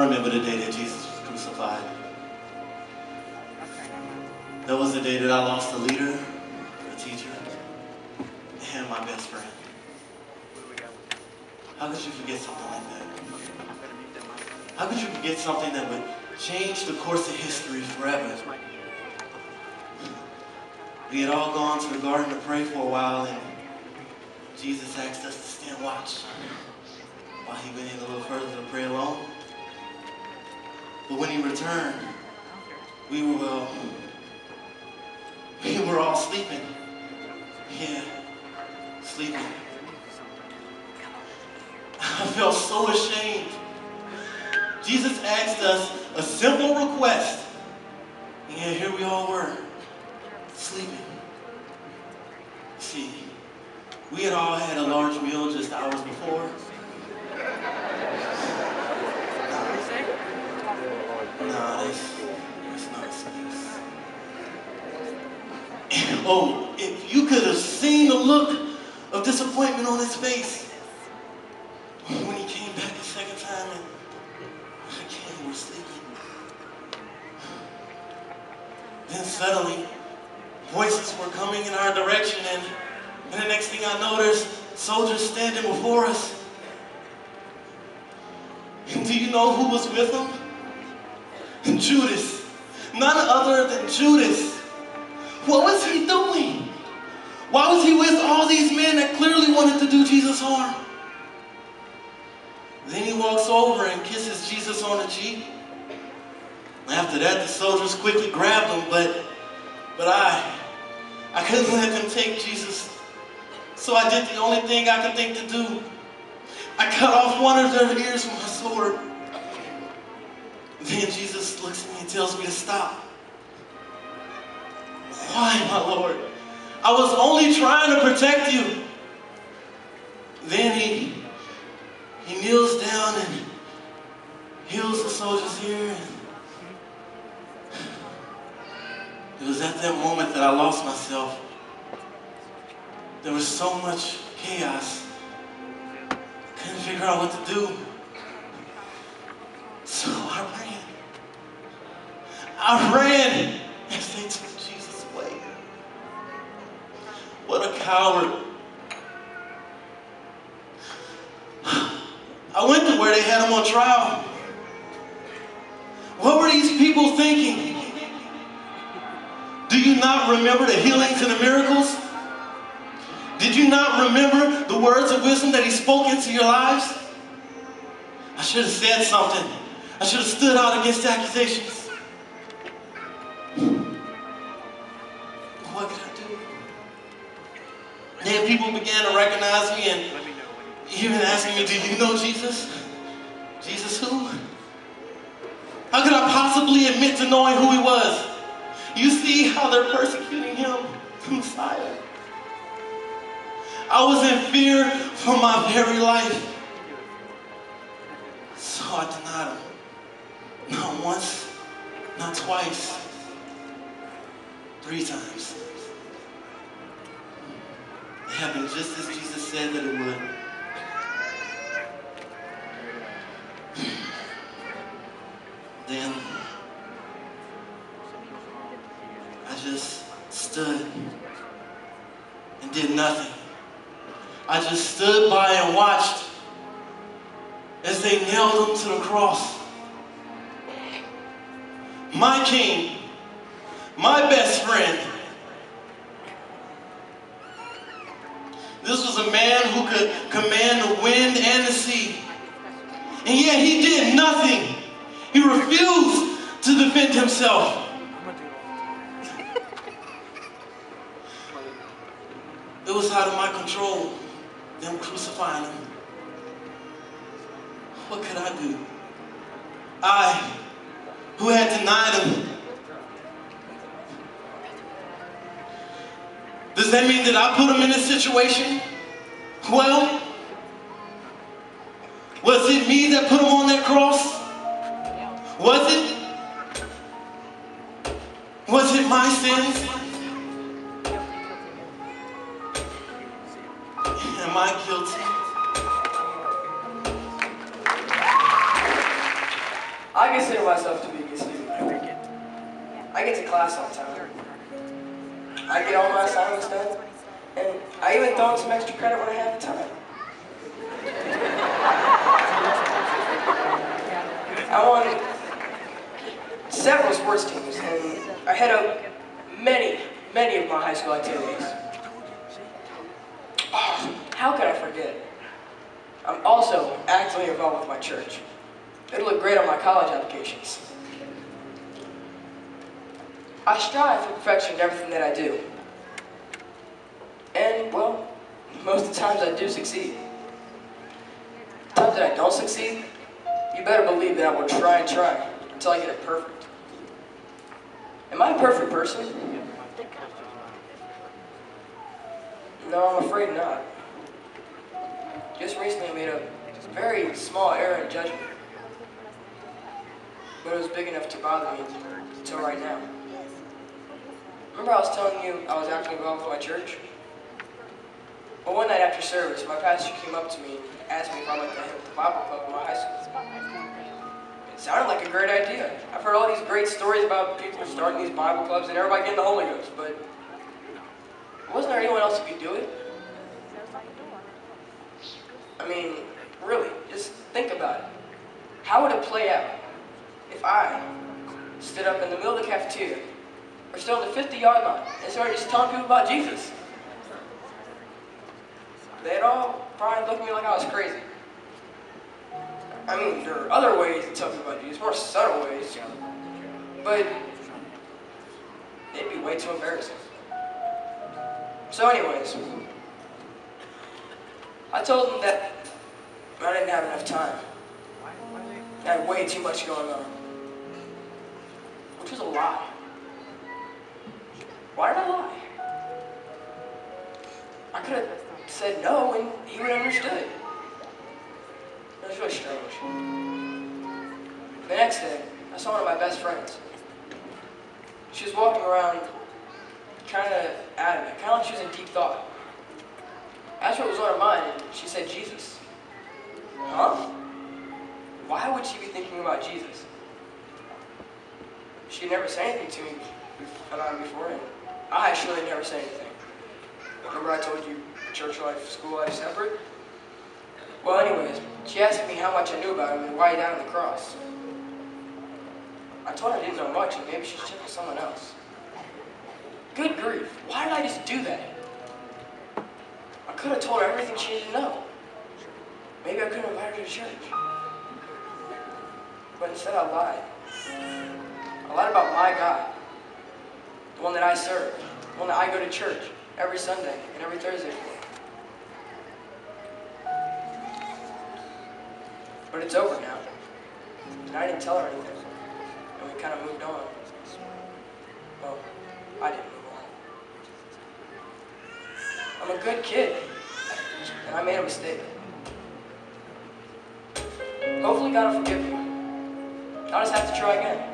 I remember the day that Jesus was crucified. That was the day that I lost a leader, a teacher, and my best friend. How could you forget something like that? How could you forget something that would change the course of history forever? We had all gone to the garden to pray for a while, and Jesus asked us to stand watch while he went in a little further to pray alone. But when he returned, we were all sleeping. Yeah, sleeping. I felt so ashamed. Jesus asked us a simple request, and yet here we all were, sleeping. See, we had all had a large meal just hours before. Nah, that's not an excuse. Oh, if you could have seen the look of disappointment on his face when he came back the second time and again we were sleeping. Then suddenly, voices were coming in our direction, and the next thing I know, there's soldiers standing before us. And do you know who was with them? Judas. None other than Judas. What was he doing? Why was he with all these men that clearly wanted to do Jesus harm? Then he walks over and kisses Jesus on the cheek. After that, the soldiers quickly grabbed him, but I couldn't let them take Jesus. So I did the only thing I could think to do. I cut off one of their ears with my sword. Then Jesus looks at me and tells me to stop. Why, my Lord? I was only trying to protect you. Then he kneels down and heals the soldier's ear. It was at that moment that I lost myself. There was so much chaos. Couldn't figure out what to do. So I ran as they took Jesus away. What a coward. I went to where they had him on trial. What were these people thinking? Do you not remember the healings and the miracles? Did you not remember the words of wisdom that he spoke into your lives? I should have said something. I should have stood out against the accusations. What could I do? Then people began to recognize me and even asking me, do you know Jesus? Jesus who? How could I possibly admit to knowing who he was? You see how they're persecuting him, the Messiah. I was in fear for my very life. So I denied him. Not once, not twice, 3 times. It happened just as Jesus said that it would. Then I just stood and did nothing. I just stood by and watched as they nailed him to the cross. My king, my best friend. This was a man who could command the wind and the sea. And yet he did nothing. He refused to defend himself. It was out of my control, them crucifying him. What could I do? I, who had denied him. Does that mean that I put him in this situation? Well, was it me that put him on that cross? Was it? Was it my sins? Am I guilty? I consider myself to be a good student. I get to class on time. I get all my assignments done, and I even throw in some extra credit when I have the time. I'm on several sports teams, and I head up many of my high school activities. Oh, how could I forget? I'm also actively involved with my church. It'll look great on my college applications. I strive for perfection in everything that I do. And, well, most of the times I do succeed. The times that I don't succeed, you better believe that I will try and try until I get it perfect. Am I a perfect person? No, I'm afraid not. Just recently I made a very small error in judgment. But it was big enough to bother me until right now. Remember I was telling you I was actively involved with my church? Well, one night after service, my pastor came up to me and asked me if I'd like to head up the Bible club in my high school. It sounded like a great idea. I've heard all these great stories about people starting these Bible clubs and everybody getting the Holy Ghost, but wasn't there anyone else who could do it? I mean, really, just think about it. How would it play out if I stood up in the middle of the cafeteria or stood on the 50-yard line and started just telling people about Jesus? They'd all probably look at me like I was crazy. I mean, there are other ways to tell people about Jesus, more subtle ways, but it'd be way too embarrassing. So anyways, I told them that I didn't have enough time. I had way too much going on, which was a lie. Why did I lie? I could have said no and he would have understood. It was really strange. The next day, I saw one of my best friends. She was walking around kind of adamant, kind of like she was in deep thought. I asked her what was on her mind, and she said Jesus. Huh? Why would she be thinking about Jesus? She never said anything to me about it before, and I actually never said anything. Remember I told you church life, school life separate? Well, anyways, she asked me how much I knew about him and why he died on the cross. I told her I didn't know much, and maybe she should check with someone else. Good grief, why did I just do that? I could have told her everything she needed to know. Maybe I could have invited her to church. But instead I lied. I lied about my God, the one that I serve, the one that I go to church every Sunday and every Thursday for. But it's over now. And I didn't tell her anything. And we kind of moved on. Well, I didn't move on. I'm a good kid. And I made a mistake. Hopefully God will forgive me. I'll just have to try again.